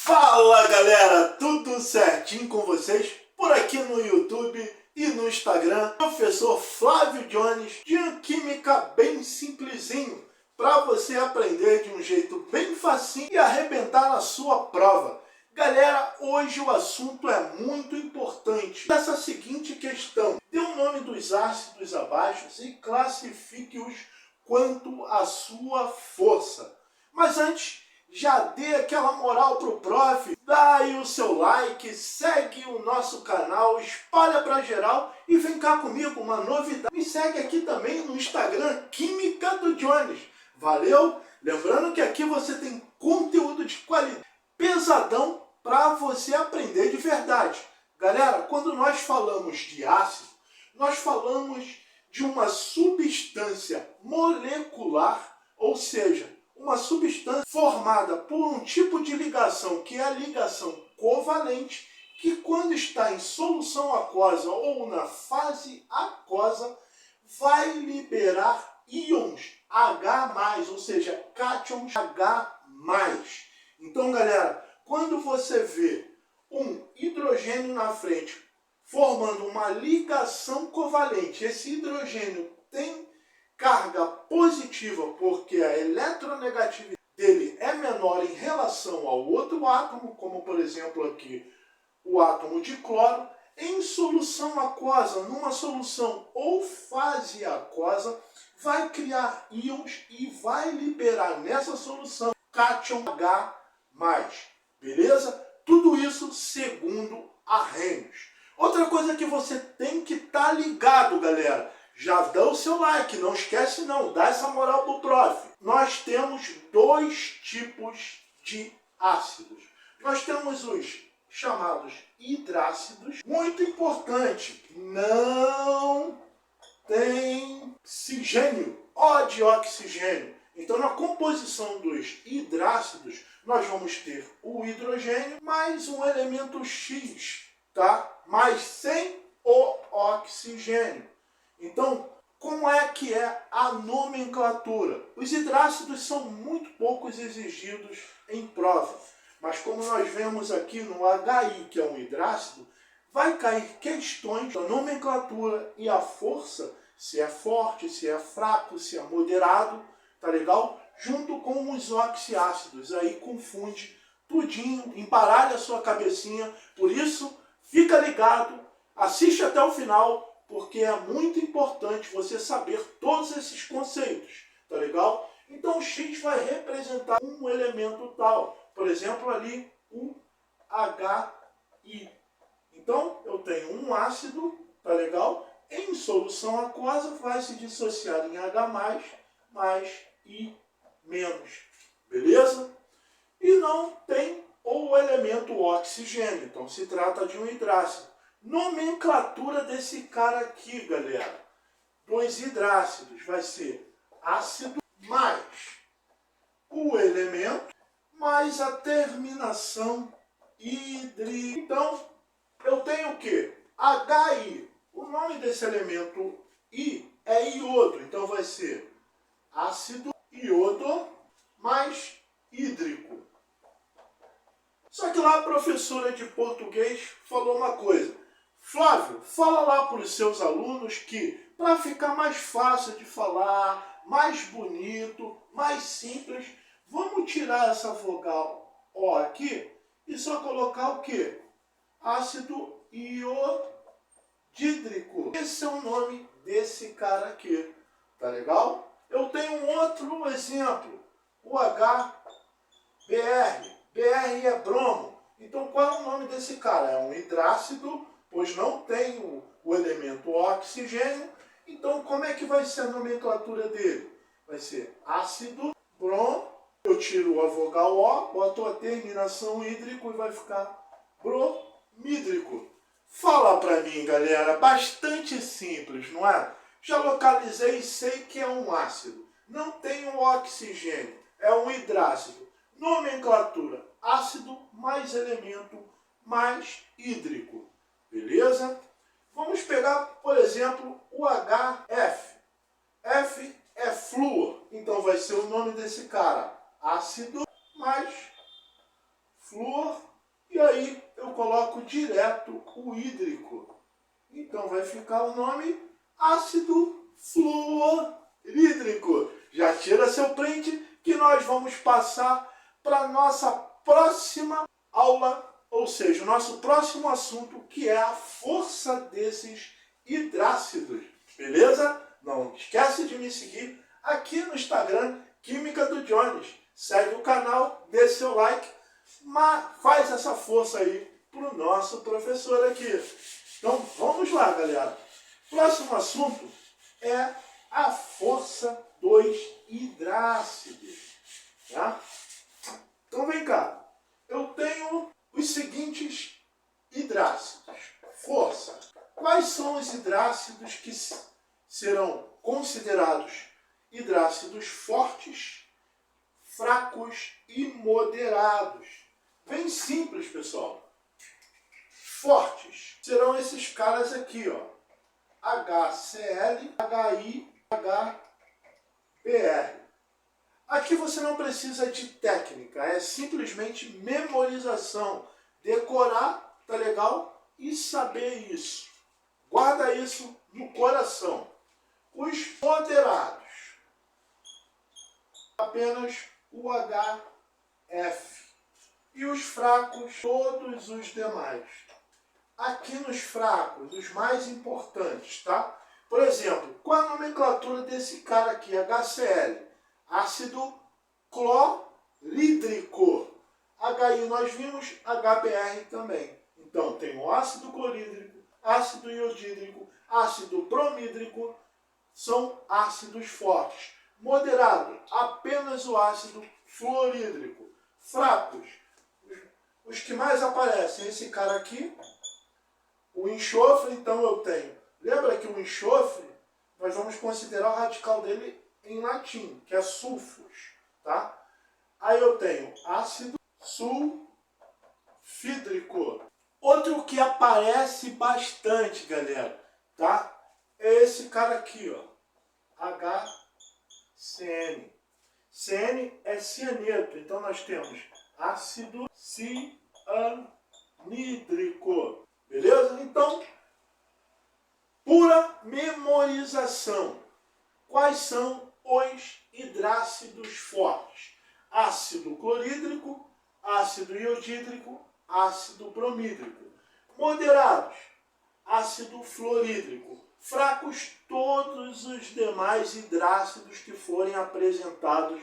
Fala galera, tudo certinho com vocês? Por aqui no YouTube e no Instagram, professor Flávio Jones, de Química bem simplesinho, para você aprender de um jeito bem facinho e arrebentar na sua prova. Galera, hoje o assunto é muito importante. Essa seguinte questão: dê o nome dos ácidos abaixo e classifique-os quanto à sua força. Mas antes, já dê aquela moral pro prof, dá aí o seu like, segue o nosso canal, espalha pra geral e vem cá comigo, uma novidade. Me segue aqui também no Instagram, Química do Jones. Valeu? Lembrando que aqui você tem conteúdo de qualidade, pesadão, para você aprender de verdade. Galera, quando nós falamos de ácido, nós falamos de uma substância molecular, ou seja, uma substância formada por um tipo de ligação, que é a ligação covalente, que quando está em solução aquosa ou na fase aquosa, vai liberar íons H+, ou seja, cátions H+. Então, galera, quando você vê um hidrogênio na frente formando uma ligação covalente, esse hidrogênio tem carga positiva porque a eletronegatividade dele é menor em relação ao outro átomo, como por exemplo aqui o átomo de cloro, em solução aquosa, numa solução ou fase aquosa, vai criar íons e vai liberar nessa solução cátion H+. Beleza? Tudo isso segundo Arrhenius. Outra coisa que você tem que estar ligado, galera, já dá o seu like, não esquece não, dá essa moral pro prof. Nós temos dois tipos de ácidos. Nós temos os chamados hidrácidos. Muito importante, não tem oxigênio, O de oxigênio. Então, na composição dos hidrácidos, nós vamos ter o hidrogênio mais um elemento X, tá? Mas sem o oxigênio. Então, como é que é a nomenclatura? Os hidrácidos são muito poucos exigidos em prova. Mas como nós vemos aqui no HI, que é um hidrácido, vai cair questões da nomenclatura e a força, se é forte, se é fraco, se é moderado, tá legal? Junto com os oxiácidos, aí confunde tudinho, embaralha a sua cabecinha. Por isso, fica ligado, assiste até o final, porque é muito importante você saber todos esses conceitos, tá legal? Então o X vai representar um elemento tal, por exemplo ali o HI. Então eu tenho um ácido, tá legal? Em solução aquosa vai se dissociar em H+, mais I-, beleza? E não tem o elemento oxigênio, então se trata de um hidrácido. Nomenclatura desse cara aqui, galera, dos hidrácidos, vai ser ácido mais o elemento mais a terminação hidri. Então, eu tenho o quê? HI. O nome desse elemento I é iodo, então vai ser ácido iodo mais hídrico. Só que lá a professora de português falou uma coisa: Flávio, fala lá para os seus alunos que, para ficar mais fácil de falar, mais bonito, mais simples, vamos tirar essa vogal O aqui e só colocar o quê? Ácido iodídrico. Esse é o nome desse cara aqui, tá legal? Eu tenho um outro exemplo, o HBr. BR é bromo. Então qual é o nome desse cara? É um hidrácido, pois não tem o elemento oxigênio. Então como é que vai ser a nomenclatura dele? Vai ser ácido brom. Eu tiro a vogal O, boto a terminação hídrico e vai ficar bromídrico. Fala pra mim, galera, bastante simples, não é? Já localizei e sei que é um ácido. Não tem o oxigênio, é um hidrácido. Nomenclatura: ácido mais elemento mais hídrico. Beleza? Vamos pegar, por exemplo, o HF. F é flúor. Então vai ser o nome desse cara: ácido mais flúor, e aí eu coloco direto o hídrico. Então vai ficar o nome ácido fluorídrico. Já tira seu print que nós vamos passar para a nossa próxima aula, ou seja, o nosso próximo assunto, que é a força desses hidrácidos. Beleza? Não esquece de me seguir aqui no Instagram, Química do Jones. Segue o canal, dê seu like, mas faz essa força aí pro nosso professor aqui. Então vamos lá, galera. Próximo assunto é a força dos hidrácidos. Tá? Então vem cá. Eu tenho os seguintes hidrácidos. Força. Quais são os hidrácidos que serão considerados hidrácidos fortes, fracos e moderados? Bem simples, pessoal. Fortes serão esses caras aqui, ó. HCl, HI, HBr. Aqui você não precisa de técnica, é simplesmente memorização. Decorar, tá legal? E saber isso. Guarda isso no coração. Os moderados, apenas o HF. E os fracos, todos os demais. Aqui nos fracos, os mais importantes, tá? Por exemplo, qual a nomenclatura desse cara aqui, HCl? Ácido clorídrico. HI nós vimos, HBr também. Então tem o ácido clorídrico, ácido iodídrico, ácido bromídrico, são ácidos fortes. Moderado, apenas o ácido fluorídrico. Fracos, os que mais aparecem, esse cara aqui, o enxofre, então eu tenho. Lembra que o enxofre, nós vamos considerar o radical dele em latim, que é sulfos, tá? Aí eu tenho ácido sulfídrico. Outro que aparece bastante, galera, tá? É esse cara aqui, ó, HCN. CN é cianeto, então nós temos ácido cianídrico. Beleza? Então, pura memorização. Quais são os hidrácidos fortes? Ácido clorídrico, ácido iodídrico, ácido bromídrico. Moderados, ácido fluorídrico. Fracos, todos os demais hidrácidos que forem apresentados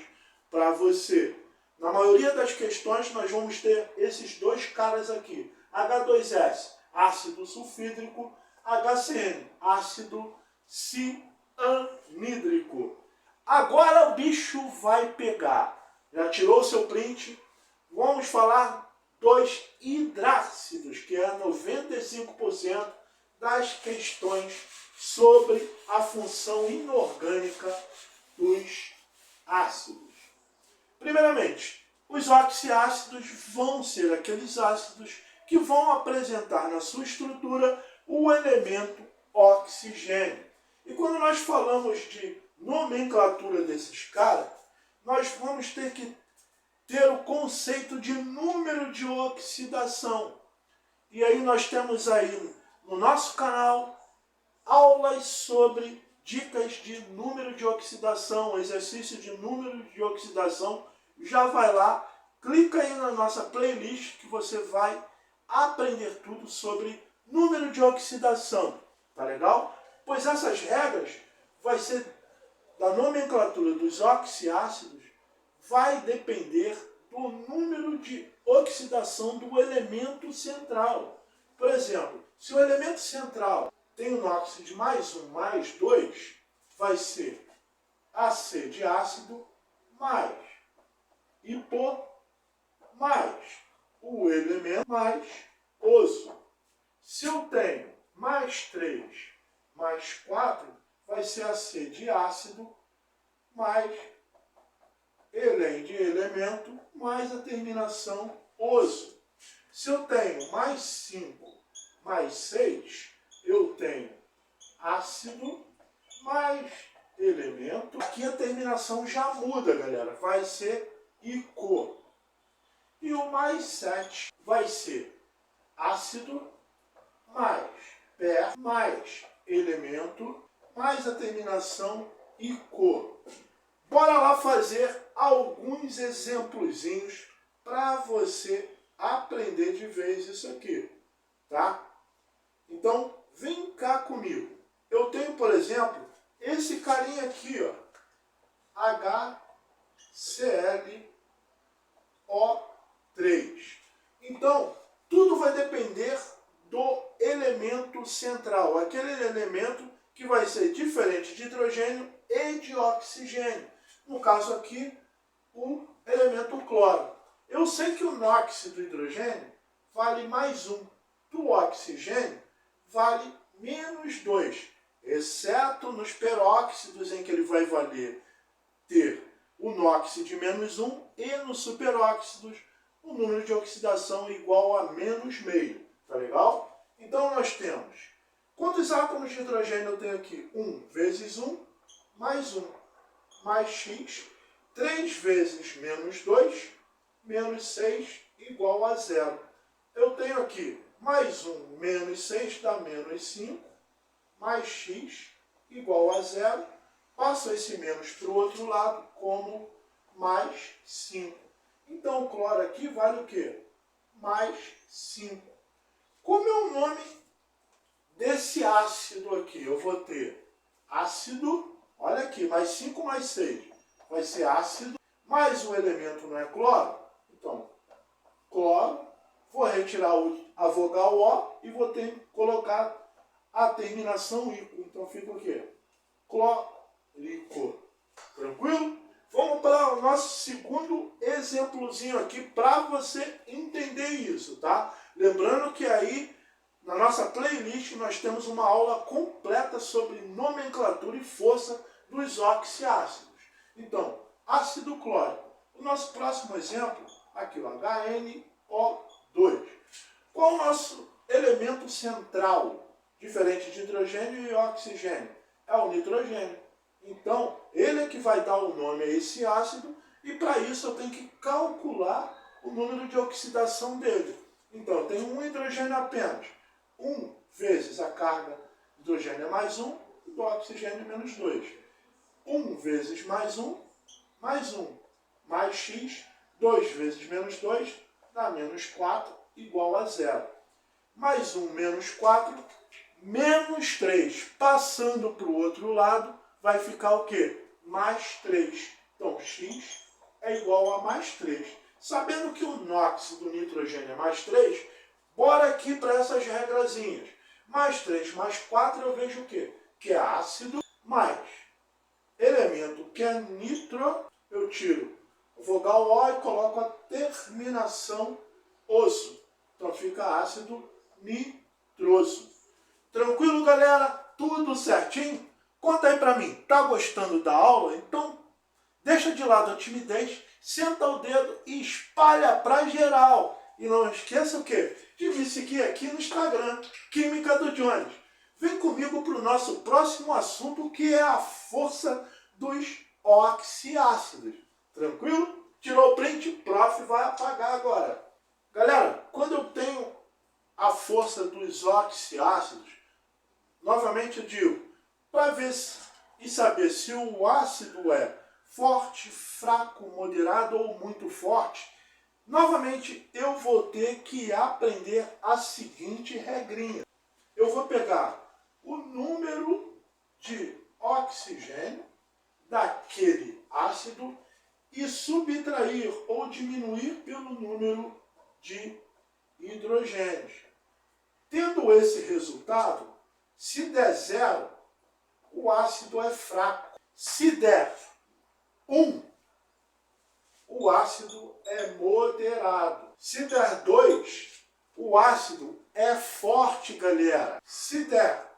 para você. Na maioria das questões nós vamos ter esses dois caras aqui. H2S, ácido sulfídrico, HCN, ácido cianídrico. Agora o bicho vai pegar. Já tirou o seu print? Vamos falar dos hidrácidos, que é 95% das questões sobre a função inorgânica dos ácidos. Primeiramente, os oxiácidos vão ser aqueles ácidos que vão apresentar na sua estrutura o elemento oxigênio. E quando nós falamos de nomenclatura desses caras, nós vamos ter que ter o conceito de número de oxidação. E aí nós temos aí no nosso canal aulas sobre dicas de número de oxidação, exercício de número de oxidação. Já vai lá, clica aí na nossa playlist que você vai aprender tudo sobre número de oxidação. Tá legal? Pois essas regras vai ser da nomenclatura dos oxiácidos, vai depender do número de oxidação do elemento central. Por exemplo, se o elemento central tem um NOx de mais 1, mais 2, vai ser AC de ácido mais hipo mais o elemento mais oso. Se eu tenho mais 3, mais 4, vai ser AC de ácido mais Elen de elemento mais a terminação oso. Se eu tenho mais 5, mais 6, eu tenho ácido mais elemento. Aqui a terminação já muda, galera. Vai ser ico. E o mais 7 vai ser ácido, mais per, mais elemento, mais a terminação e cor. Bora lá fazer alguns exemplozinhos para você aprender de vez isso aqui, tá? Então, vem cá comigo. Eu tenho, por exemplo, esse carinha aqui, ó, HClO3. Então, tudo vai depender do elemento central, aquele elemento que vai ser diferente de hidrogênio e de oxigênio. No caso aqui, o elemento cloro. Eu sei que o NOx do hidrogênio vale mais 1, do oxigênio vale menos 2, exceto nos peróxidos em que ele vai ter o NOx de menos 1 e nos superóxidos o número de oxidação igual a menos meio. Tá legal? Então nós temos, quantos átomos de hidrogênio eu tenho aqui? 1 vezes 1, mais 1, mais x, 3 vezes menos 2, menos 6, igual a 0. Eu tenho aqui mais 1 menos 6 dá menos 5, mais x igual a 0. Passo esse menos para o outro lado como mais 5. Então o cloro aqui vale o quê? Mais 5. Como é o nome desse ácido aqui? Eu vou ter ácido, olha aqui, mais 5 mais 6. Vai ser ácido, mais o elemento não é cloro. Então, cloro, vou retirar a vogal O e vou colocar a terminação ICO. Então fica o quê? Clórico. Tranquilo? Vamos para o nosso segundo exemplozinho aqui para você entender isso, tá? Lembrando que aí na nossa playlist nós temos uma aula completa sobre nomenclatura e força dos oxiácidos. Então, ácido clórico. O nosso próximo exemplo, aqui o HNO2. Qual o nosso elemento central, diferente de hidrogênio e oxigênio? É o nitrogênio. Então, ele é que vai dar o nome a esse ácido e para isso eu tenho que calcular o número de oxidação dele. Então, eu tenho um hidrogênio apenas. 1 vezes a carga de hidrogênio é mais 1 e do oxigênio menos 2. 1 vezes mais 1, mais x, 2 vezes menos 2 dá menos 4, igual a 0. Mais 1 menos 4, menos 3. Passando para o outro lado, vai ficar o quê? Mais 3. Então, x é igual a mais 3. Sabendo que o NOx do nitrogênio é mais 3, bora aqui para essas regrazinhas. Mais 3 mais 4 eu vejo o quê? Que é ácido, mais elemento que é nitro, eu tiro o vogal O e coloco a terminação oso. Então fica ácido nitroso. Tranquilo, galera? Tudo certinho? Conta aí pra mim, tá gostando da aula? Então deixa de lado a timidez, senta o dedo e espalha pra geral. E não esqueça o quê? De me seguir aqui no Instagram, Química do Jones. Vem comigo para o nosso próximo assunto, que é a força dos oxiácidos. Tranquilo? Tirou o print? Prof. vai apagar agora. Galera, quando eu tenho a força dos oxiácidos, novamente eu digo, para ver e saber se o ácido é forte, fraco, moderado ou muito forte, novamente eu vou ter que aprender a seguinte regrinha. Eu vou pegar o número de oxigênio daquele ácido e subtrair ou diminuir pelo número de hidrogênios. Tendo esse resultado, se der 0, o ácido é fraco. Se der 1, o ácido é moderado. Se der 2, o ácido é forte, galera. Se der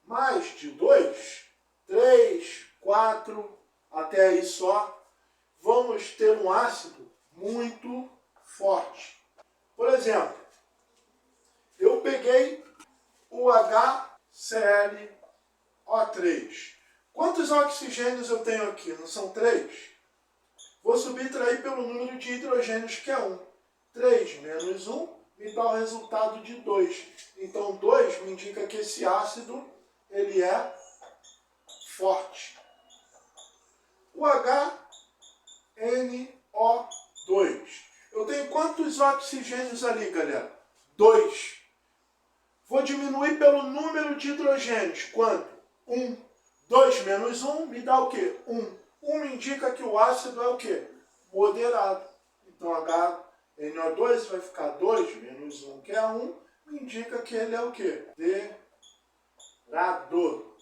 mais de 2, 3, 4, até aí só, vamos ter um ácido muito forte. Por exemplo, eu peguei o HClO3. Quantos oxigênios eu tenho aqui? Não são 3? Vou subtrair pelo número de hidrogênios, que é 1. 3 menos 1 me dá o resultado de 2. Então, 2 me indica que esse ácido ele é forte. O HNO2. Eu tenho quantos oxigênios ali, galera? 2. Vou diminuir pelo número de hidrogênios. Quanto? 1. 2 menos 1 me dá o quê? 1. 1 me indica que o ácido é o quê? Moderado. Então, HNO2 vai ficar 2 menos 1, que é 1, me indica que ele é o quê? Moderado.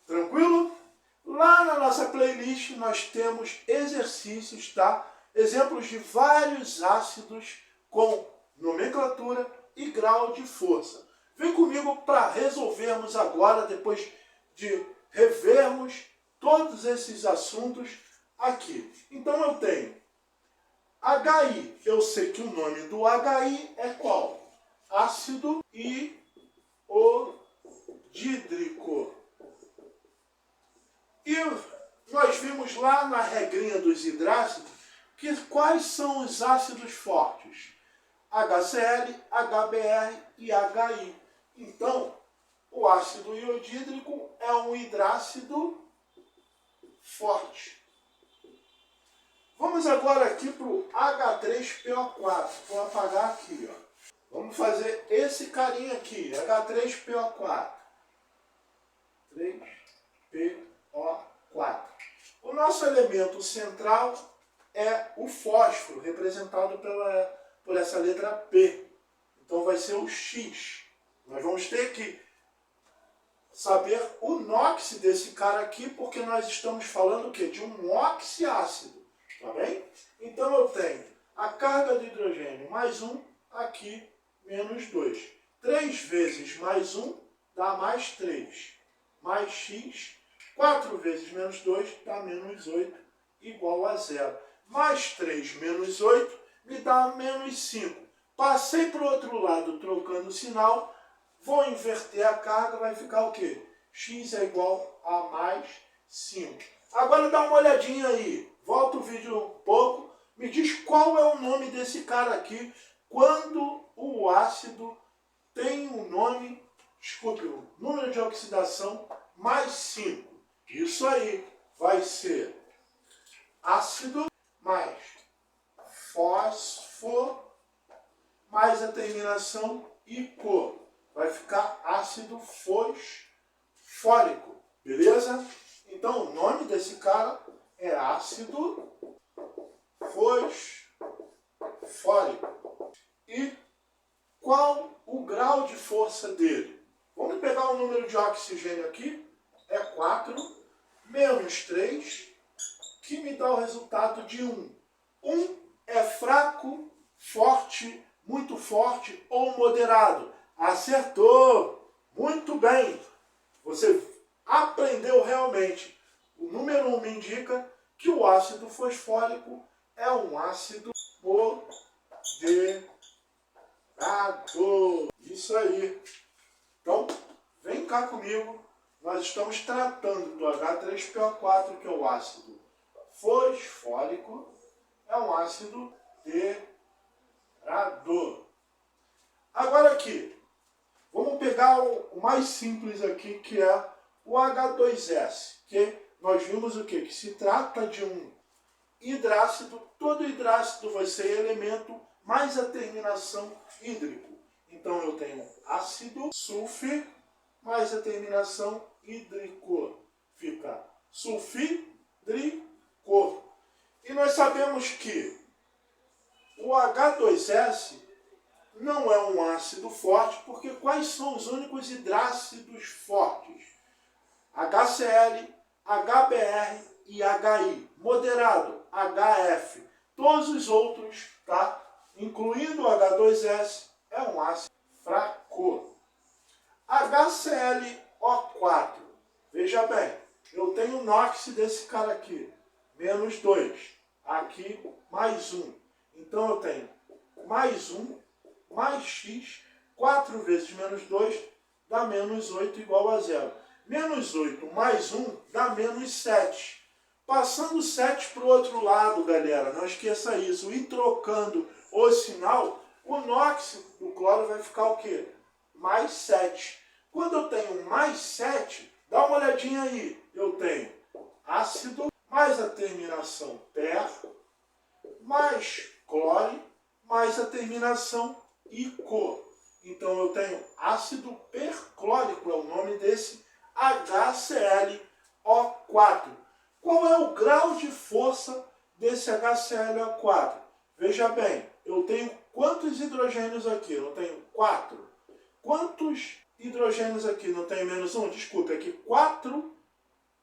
Tranquilo? Lá na nossa playlist nós temos exercícios, tá? Exemplos de vários ácidos com nomenclatura e grau de força. Vem comigo para resolvermos agora, depois de revermos todos esses assuntos aqui. Então eu tenho HI, eu sei que o nome do HI é qual? Ácido iodídrico. E nós vimos lá na regrinha dos hidrácidos que quais são os ácidos fortes? HCl, HBr e HI. Então, o ácido iodídrico é um hidrácido forte. Vamos agora aqui para o H3PO4. Vou apagar aqui, ó. Vamos fazer esse carinha aqui, H3PO4. 3PO4. O nosso elemento central é o fósforo, representado por essa letra P. Então vai ser o X. Nós vamos ter que saber o NOx desse cara aqui, porque nós estamos falando o quê? De um oxiácido. Tá bem? Então eu tenho a carga de hidrogênio mais 1, aqui menos 2. 3 vezes mais 1 dá mais 3. Mais x, 4 vezes menos 2 dá menos 8, igual a 0. Mais 3 menos 8 me dá menos 5. Passei para o outro lado trocando o sinal, vou inverter a carga, vai ficar o quê? X é igual a mais 5. Agora dá uma olhadinha aí. Volta o vídeo um pouco, me diz qual é o nome desse cara aqui quando o ácido tem o nome, desculpe, o número de oxidação mais 5. Isso aí vai ser ácido mais fósforo mais a terminação ico. Vai ficar ácido fosfórico, beleza? Então o nome desse cara é ácido fosfórico. E qual o grau de força dele? Vamos pegar o número de oxigênio aqui, é 4, menos 3, que me dá o resultado de 1. 1 é fraco, forte, muito forte ou moderado. Acertou! Muito bem! Você aprendeu realmente. O número 1 me indica que o ácido fosfórico é um ácido moderado. Isso aí. Então, vem cá comigo. Nós estamos tratando do H3PO4, que é o ácido fosfórico. É um ácido moderado. Agora aqui, vamos pegar o mais simples aqui, que é o H2S, que nós vimos o quê? Que se trata de um hidrácido, todo hidrácido vai ser elemento mais a terminação hídrico. Então eu tenho ácido sulfí mais a terminação hídrico. Fica sulfídrico. E nós sabemos que o H2S não é um ácido forte, porque quais são os únicos hidrácidos fortes? HCl, HBr e HI. Moderado, HF. Todos os outros, tá? Incluindo o H2S, é um ácido fraco. HClO4. Veja bem, eu tenho o NOx desse cara aqui, menos 2. Aqui, mais 1. Então eu tenho mais 1, mais x, 4 vezes menos 2, dá menos 8 igual a 0. Menos 8 mais 1 dá menos 7. Passando o 7 para o outro lado, galera, não esqueça isso. E trocando o sinal, o NOx do cloro vai ficar o quê? Mais 7. Quando eu tenho mais 7, dá uma olhadinha aí. Eu tenho ácido, mais a terminação per, mais clore, mais a terminação ico. Então eu tenho ácido perclórico, é o nome desse HClO4. Qual é o grau de força desse HClO4? Veja bem, eu tenho quantos hidrogênios aqui? Eu tenho 4. Quantos hidrogênios aqui? Não tenho menos 1? Desculpe, aqui 4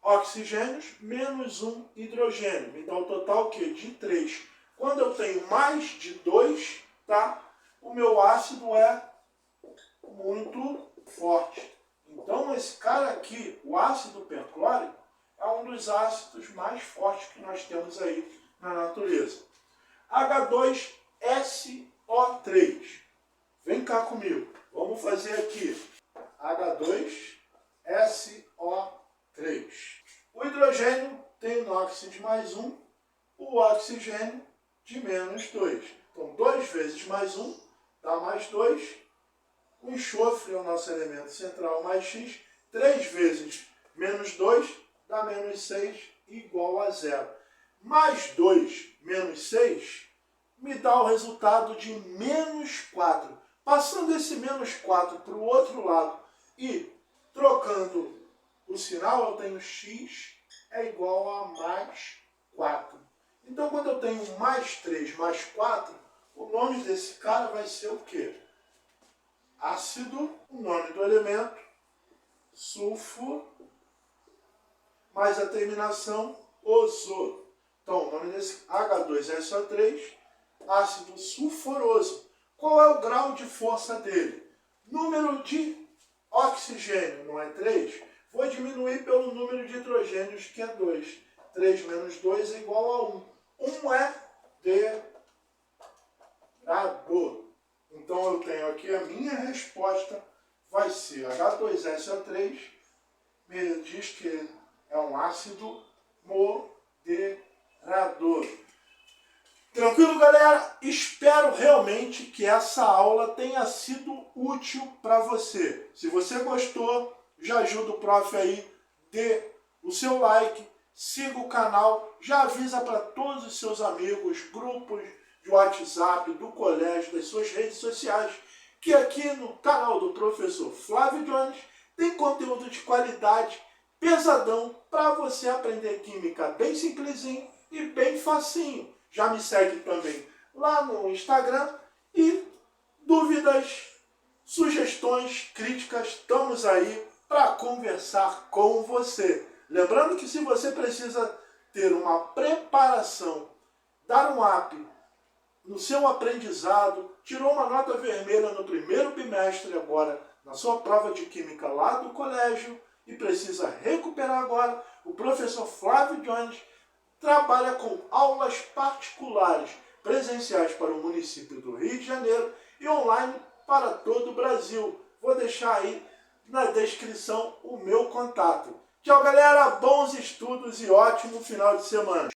oxigênios menos 1 hidrogênio. Me dá o total o quê? De 3. Quando eu tenho mais de 2, tá? O meu ácido é muito forte. Então esse cara aqui, o ácido perclórico, é um dos ácidos mais fortes que nós temos aí na natureza. H2SO3. Vem cá comigo. Vamos fazer aqui. H2SO3. O hidrogênio tem o NOx de mais 1, o oxigênio de menos 2. Então 2 vezes mais 1 dá mais 2. O enxofre é o nosso elemento central mais X. 3 vezes menos 2 dá menos 6 igual a 0. Mais 2 menos 6 me dá o resultado de menos 4. Passando esse menos 4 para o outro lado e trocando o sinal, eu tenho x é igual a mais 4. Então, quando eu tenho mais 3 mais 4, o nome desse cara vai ser o quê? Ácido, o nome do elemento, sulfo, mais a terminação oso. Então, o nome desse H2SO3, ácido sulfuroso. Qual é o grau de força dele? Número de oxigênio, não é 3? Vou diminuir pelo número de hidrogênios, que é 2. 3 menos 2 é igual a 1. 1 é degrador. Então eu tenho aqui a minha resposta, vai ser H2SO3, me diz que é um ácido moderador. Tranquilo, galera? Espero realmente que essa aula tenha sido útil para você. Se você gostou, já ajuda o prof aí, dê o seu like, siga o canal, já avisa para todos os seus amigos, grupos de WhatsApp, do colégio, das suas redes sociais, que aqui no canal do professor Flávio Jones tem conteúdo de qualidade, pesadão, para você aprender química bem simplesinho e bem facinho. Já me segue também lá no Instagram e dúvidas, sugestões, críticas, estamos aí para conversar com você. Lembrando que se você precisa ter uma preparação, dar um up no seu aprendizado, tirou uma nota vermelha no primeiro bimestre agora, na sua prova de química lá do colégio, e precisa recuperar agora, o professor Flávio Jones trabalha com aulas particulares, presenciais para o município do Rio de Janeiro e online para todo o Brasil. Vou deixar aí na descrição o meu contato. Tchau, galera, bons estudos e ótimo final de semana.